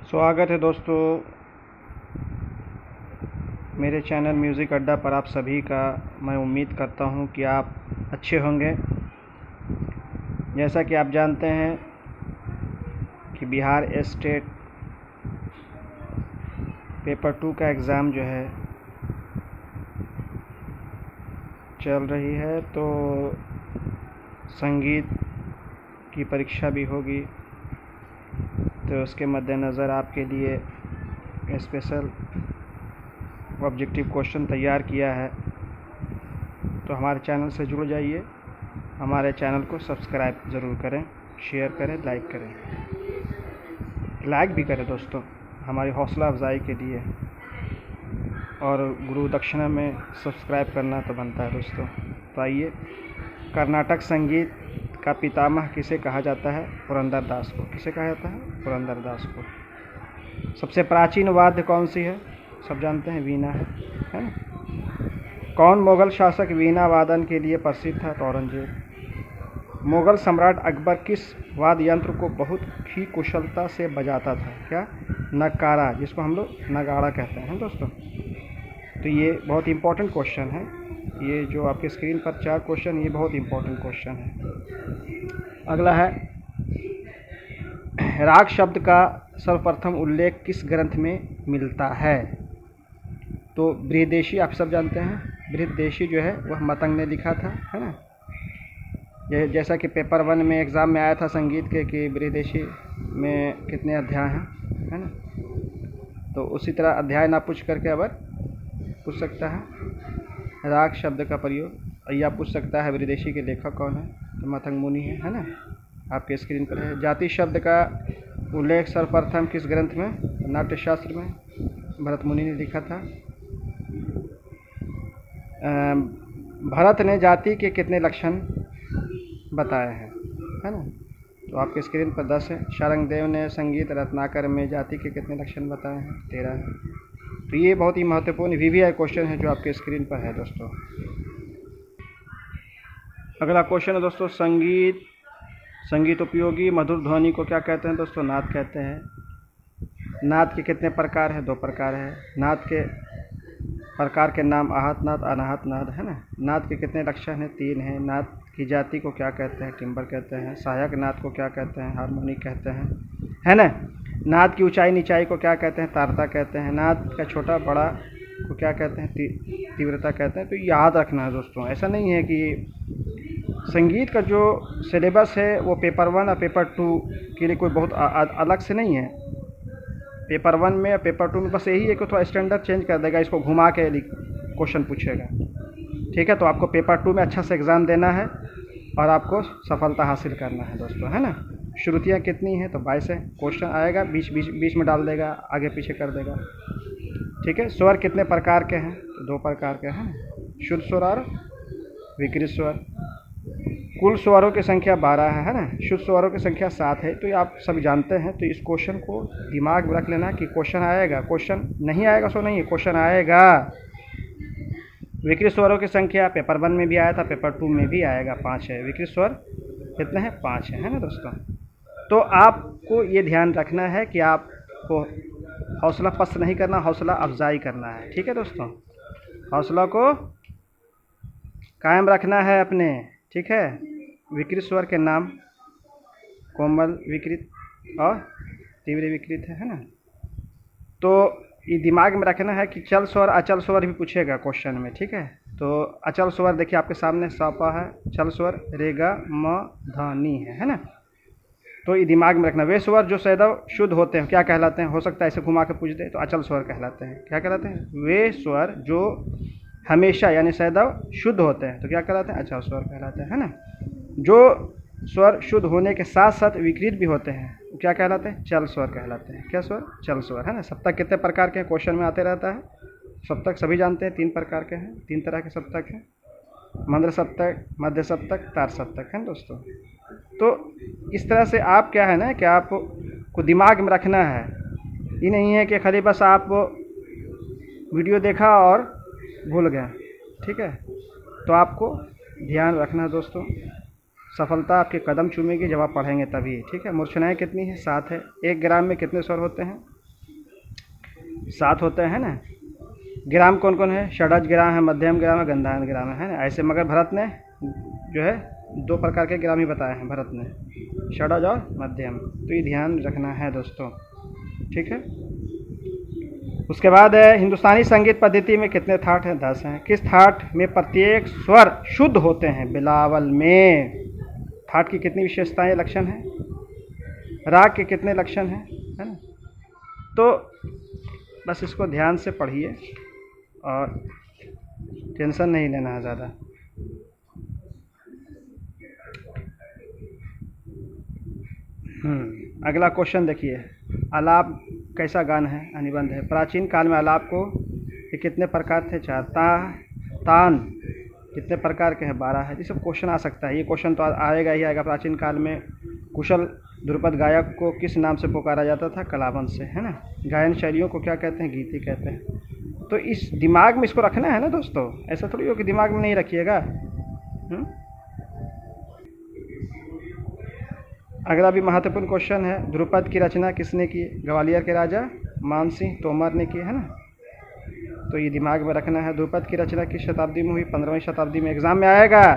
स्वागत है दोस्तों मेरे चैनल म्यूज़िक अड्डा पर आप सभी का। मैं उम्मीद करता हूं कि आप अच्छे होंगे। जैसा कि आप जानते हैं कि बिहार स्टेट पेपर 2 का एग्ज़ाम जो है चल रही है, तो संगीत की परीक्षा भी होगी, तो उसके मद्देनज़र आपके लिए स्पेशल ऑब्जेक्टिव क्वेश्चन तैयार किया है। तो हमारे चैनल से जुड़ जाइए, हमारे चैनल को सब्सक्राइब ज़रूर करें, शेयर करें, लाइक करें, लाइक भी करें दोस्तों, हमारी हौसला अफजाई के लिए। और गुरु दक्षिणा में सब्सक्राइब करना तो बनता है दोस्तों। तो आइए, कर्नाटक संगीत का पितामह किसे कहा जाता है? पुरंदरदास को। किसे कहा जाता है? पुरंदरदास को। सबसे प्राचीन वाद्य कौन सी है? सब जानते हैं, वीणा है ना। कौन मुग़ल शासक वीणा वादन के लिए प्रसिद्ध था? तो औरंगजेब। मुग़ल सम्राट अकबर किस वाद्य यंत्र को बहुत ही कुशलता से बजाता था? क्या? नगाड़ा, जिसको हम लोग नगाड़ा कहते हैं दोस्तों। तो ये बहुत इंपॉर्टेंट क्वेश्चन है। ये जो आपके स्क्रीन पर 4 क्वेश्चन, ये बहुत इंपॉर्टेंट क्वेश्चन है। अगला है, राग शब्द का सर्वप्रथम उल्लेख किस ग्रंथ में मिलता है? तो बृहदेशी, आप सब जानते हैं, बृहदेशी जो है वह मतंग ने लिखा था, है ना। जैसा कि पेपर 1 में एग्ज़ाम में आया था संगीत के कि बृहदेशी में कितने अध्याय हैं, है ना। तो उसी तरह अध्याय ना पूछ करके अब पूछ सकता है राग शब्द का प्रयोग। या पूछ सकता है बृहदेशी के लेखक कौन है? तो मतंग मुनि है ना। आपके स्क्रीन पर है। जाति शब्द का उल्लेख सर्वप्रथम किस ग्रंथ में? नाट्यशास्त्र में भरत मुनि ने लिखा था। भरत ने जाति के कितने लक्षण बताए हैं, है ना। तो आपके स्क्रीन पर 10 है। शारंगदेव ने संगीत रत्नाकर में जाति के कितने लक्षण बताए हैं? 13 है। तो ये बहुत ही महत्वपूर्ण VVI क्वेश्चन है जो आपके स्क्रीन पर है दोस्तों। अगला क्वेश्चन है दोस्तों, संगीत उपयोगी मधुर ध्वनि को क्या कहते हैं दोस्तों? नाद कहते हैं। नाद के कितने प्रकार हैं? 2 प्रकार है। नाद के प्रकार के नाम आहत नाद, अनाहत नाद, है ना। नाद के कितने लक्षण हैं? 3 हैं। नाद की जाति को क्या कहते हैं? टिम्बर कहते हैं। सहायक नाद को क्या कहते हैं? हार्मोनिक कहते हैं, है ना। नाद की ऊंचाई नीचाई को क्या कहते हैं? तारता कहते हैं। नाद का छोटा बड़ा को क्या कहते हैं? तीव्रता कहते हैं। तो याद रखना है दोस्तों। ऐसा नहीं है कि संगीत का जो सिलेबस है वो पेपर 1 और पेपर 2 के लिए कोई बहुत अलग से नहीं है। पेपर 1 में या पेपर 2 में बस यही है कि थोड़ा स्टैंडर्ड चेंज कर देगा, इसको घुमा के क्वेश्चन पूछेगा, ठीक है। तो आपको पेपर 2 में अच्छा से एग्ज़ाम देना है और आपको सफलता हासिल करना है दोस्तों, है ना। श्रुतियाँ कितनी हैं? तो 22 है। क्वेश्चन आएगा बीच में डाल देगा, आगे पीछे कर देगा, ठीक है। स्वर कितने प्रकार के हैं? तो 2 प्रकार के हैं, शुद्ध स्वर और विकृत स्वर। कुल स्वरों की संख्या 12 है ना। शुद्ध स्वरों की संख्या 7 है। तो ये आप सब जानते हैं। तो इस क्वेश्चन को दिमाग में रख लेना कि क्वेश्चन आएगा, क्वेश्चन नहीं आएगा सो नहीं है, क्वेश्चन आएगा। विकृत स्वरों की संख्या पेपर 1 में भी आया था, पेपर 2 में भी आएगा, 5 है। विकृत स्वर कितने हैं? 5 है ना दोस्तों। तो आपको ये ध्यान रखना है कि आपको हौसला पस्त नहीं करना, हौसला अफजाई करना है, ठीक है दोस्तों। हौसला को कायम रखना है अपने, ठीक है। विकृत स्वर के नाम कोमल विकृत और तीव्र विकृत है ना। तो ये दिमाग में रखना है कि चल स्वर अचल स्वर भी पूछेगा क्वेश्चन में, ठीक है। तो अचल स्वर देखिए आपके सामने सपा है, चल स्वर रेगा म ध नी है ना। तो ये दिमाग में रखना। वे स्वर जो सदैव शुद्ध होते हैं क्या कहलाते हैं? हो सकता है ऐसे घुमा के पूछ दे, तो अचल स्वर कहलाते हैं। क्या कहलाते हैं? वे स्वर जो हमेशा यानी सदैव शुद्ध होते हैं तो क्या कहलाते हैं? अचल स्वर कहलाते हैं, है ना। जो स्वर शुद्ध होने के साथ साथ विकृत भी होते हैं वो क्या कहलाते हैं? चल स्वर कहलाते हैं। क्या स्वर? चल स्वर, है ना। सप्तक कितने प्रकार के हैं? क्वेश्चन में आते रहता है। सप्तक सभी जानते हैं, 3 प्रकार के हैं, 3 तरह के सप्तक हैं, मंद्र सप्तक, मध्य सप्तक, तार सप्तक, है दोस्तों। तो इस तरह से आप क्या है ना कि आपको दिमाग में रखना है। ये नहीं है कि खाली बस आप वीडियो देखा और भूल गए, ठीक है। तो आपको ध्यान रखना है दोस्तों। सफलता आपके कदम चूमेगी जब आप पढ़ेंगे तभी, ठीक है। मूर्छनाएँ कितनी हैं? 7 है। 1 ग्राम में कितने स्वर होते हैं? 7 होते हैं ना। ग्राम कौन कौन है? षडज ग्राम है, मध्यम ग्राम है, गंधान ग्राम है ना। ऐसे मगर भरत ने जो है 2 प्रकार के ग्राम ही बताए हैं भरत ने, षडज और मध्यम। तो ये ध्यान रखना है दोस्तों, ठीक है। उसके बाद है हिंदुस्तानी संगीत पद्धति में कितने थाट हैं? 10 हैं। किस थाट में प्रत्येक स्वर शुद्ध होते हैं? बिलावल में। थाट की कितनी विशेषताएं, लक्षण हैं? राग के कितने लक्षण हैं, है ना। तो बस इसको ध्यान से पढ़िए और टेंशन नहीं लेना है ज़्यादा। अगला क्वेश्चन देखिए, आलाप कैसा गान है? अनिबंध है। प्राचीन काल में आलाप को ये कितने प्रकार थे? 4। तान कितने प्रकार के हैं? 12 है। ये सब क्वेश्चन आ सकता है, ये क्वेश्चन तो आएगा ही आएगा। प्राचीन काल में कुशल ध्रुपद गायक को किस नाम से पुकारा जाता था? कलावंश से, है ना। गायन शैलियों को क्या कहते हैं? गीति कहते हैं। तो इस दिमाग में इसको रखना है ना दोस्तों, ऐसा थोड़ी हो कि दिमाग में नहीं रखिएगा। अगला भी महत्वपूर्ण क्वेश्चन है, ध्रुपद की रचना किसने की? ग्वालियर के राजा मान सिंह तोमर ने की, है ना। तो ये दिमाग में रखना है। ध्रुपद की रचना किस शताब्दी में हुई? 15वीं शताब्दी में। एग्जाम में आएगा,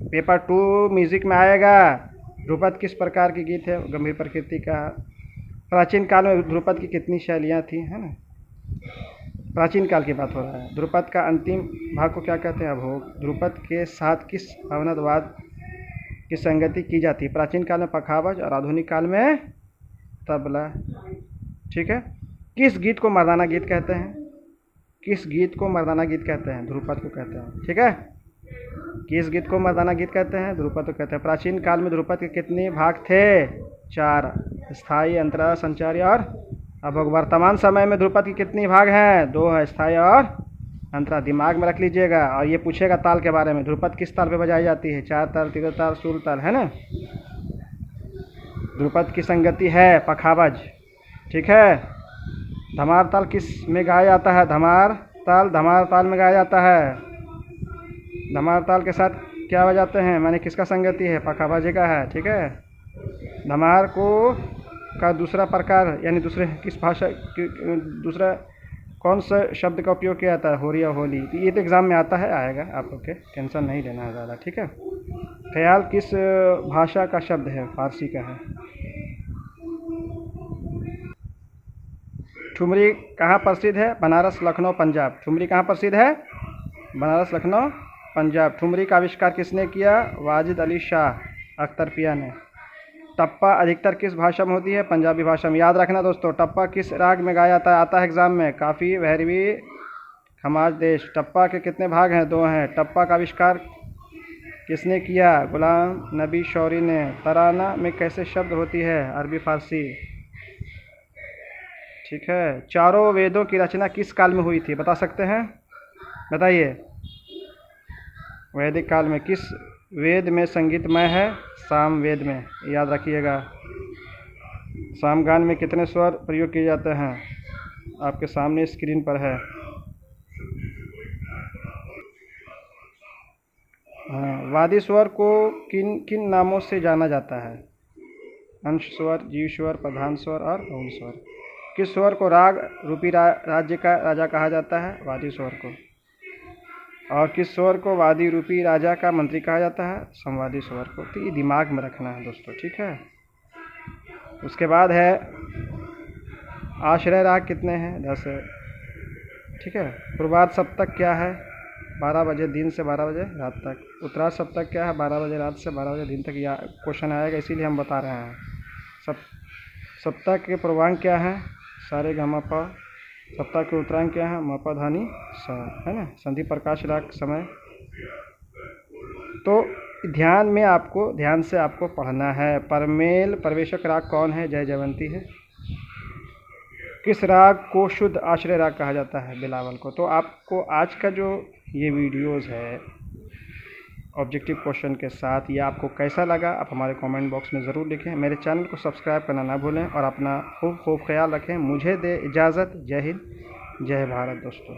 पेपर 2 म्यूजिक में आएगा। ध्रुपद किस प्रकार की गीत है? गंभीर प्रकृति का। प्राचीन काल में ध्रुपद की कितनी शैलियाँ थी, है ना। प्राचीन काल की बात हो रहा है। ध्रुपद का अंतिम भाग को क्या कहते हैं? अभोग। ध्रुपद के साथ किस अवनतवाद की संगति की जाती है? प्राचीन काल में पखावज और आधुनिक काल में तबला, ठीक है। किस गीत को मर्दाना गीत कहते हैं? किस गीत को मर्दाना गीत कहते हैं? ध्रुपद को कहते हैं, ठीक है। किस गीत को मर्दाना गीत कहते हैं? ध्रुपद को कहते हैं। प्राचीन काल में ध्रुपद के कितने भाग थे? 4। स्थायी, अंतरा, संचारी और अभोग। वर्तमान समय में ध्रुपद की कितनी भाग हैं? 2 है, स्थायी और अंतरा। दिमाग में रख लीजिएगा। और ये पूछेगा ताल के बारे में, ध्रुपद किस ताल पे बजाई जाती है? 4 ताल, 3 ताल, सूल ताल, है ना। ध्रुपद की संगति है पखावज, ठीक है। धमार ताल किस में गाया जाता है? धमार ताल में गाया जाता है। धमार ताल के साथ क्या बजाते हैं? माने किसका संगति है? पखावज का है, ठीक है। धमार को का दूसरा प्रकार यानी दूसरे किस भाषा दूसरा कौन सा शब्द का उपयोग किया जाता है? होरी या होली। तो ये तो एग्ज़ाम में आता है, आएगा, आप लोग के टेंशन नहीं लेना है ज़्यादा, ठीक है। ख्याल किस भाषा का शब्द है? फारसी का है। ठुमरी कहाँ प्रसिद्ध है? बनारस, लखनऊ, पंजाब। ठुमरी कहाँ प्रसिद्ध है? बनारस, लखनऊ, पंजाब। ठुमरी का आविष्कार किसने किया? वाजिद अली शाह अख्तरपिया ने। टप्पा अधिकतर किस भाषा में होती है? पंजाबी भाषा में। याद रखना दोस्तों, टप्पा किस राग में गाया जाता है? आता है एग्जाम में। काफ़ी, भैरवी, खमाज, देश। टप्पा के कितने भाग हैं? 2 हैं। टप्पा का आविष्कार किसने किया? गुलाम नबी शौरी ने। तराना में कैसे शब्द होती है? अरबी, फारसी, ठीक है। चारों वेदों की रचना किस काल में हुई थी? बता सकते हैं? बताइए। वैदिक काल में। किस वेद में संगीतमय है? साम वेद में, याद रखिएगा। सामगान में कितने स्वर प्रयोग किए जाते हैं? आपके सामने स्क्रीन पर है। हाँ, वादी स्वर को किन किन नामों से जाना जाता है? अंश स्वर, जीव स्वर, प्रधान स्वर और बहुल स्वर। किस स्वर को राग रूपी राज्य का राजा कहा जाता है? वादी स्वर को। और किस स्वर को वादी रूपी राजा का मंत्री कहा जाता है? संवादी स्वर को। तो ये दिमाग में रखना है दोस्तों, ठीक है। उसके बाद है आश्रय राग कितने हैं? 10 है, ठीक है। पूर्वार्ध सप्तक क्या है? 12 बजे दिन से 12 बजे रात तक। उत्तरार्ध सप्तक क्या है? 12 बजे रात से 12 बजे दिन तक। या क्वेश्चन आएगा, इसीलिए हम बता रहे हैं। सप्तक के पूर्वांग क्या है? सारे ग म प। सप्ताह के उत्तरांग क्या है? म प ध नि सा, है ना। संधि प्रकाश राग समय। तो ध्यान से आपको पढ़ना है। परमेल प्रवेशक राग कौन है? जय जयवंती है। किस राग को शुद्ध आश्रय राग कहा जाता है? बिलावल को। तो आपको आज का जो ये वीडियोस है ऑब्जेक्टिव क्वेश्चन के साथ, ये आपको कैसा लगा आप हमारे कमेंट बॉक्स में ज़रूर लिखें। मेरे चैनल को सब्सक्राइब करना ना भूलें और अपना खूब ख्याल रखें। मुझे दे इजाज़त। जय हिंद, जय भारत दोस्तों।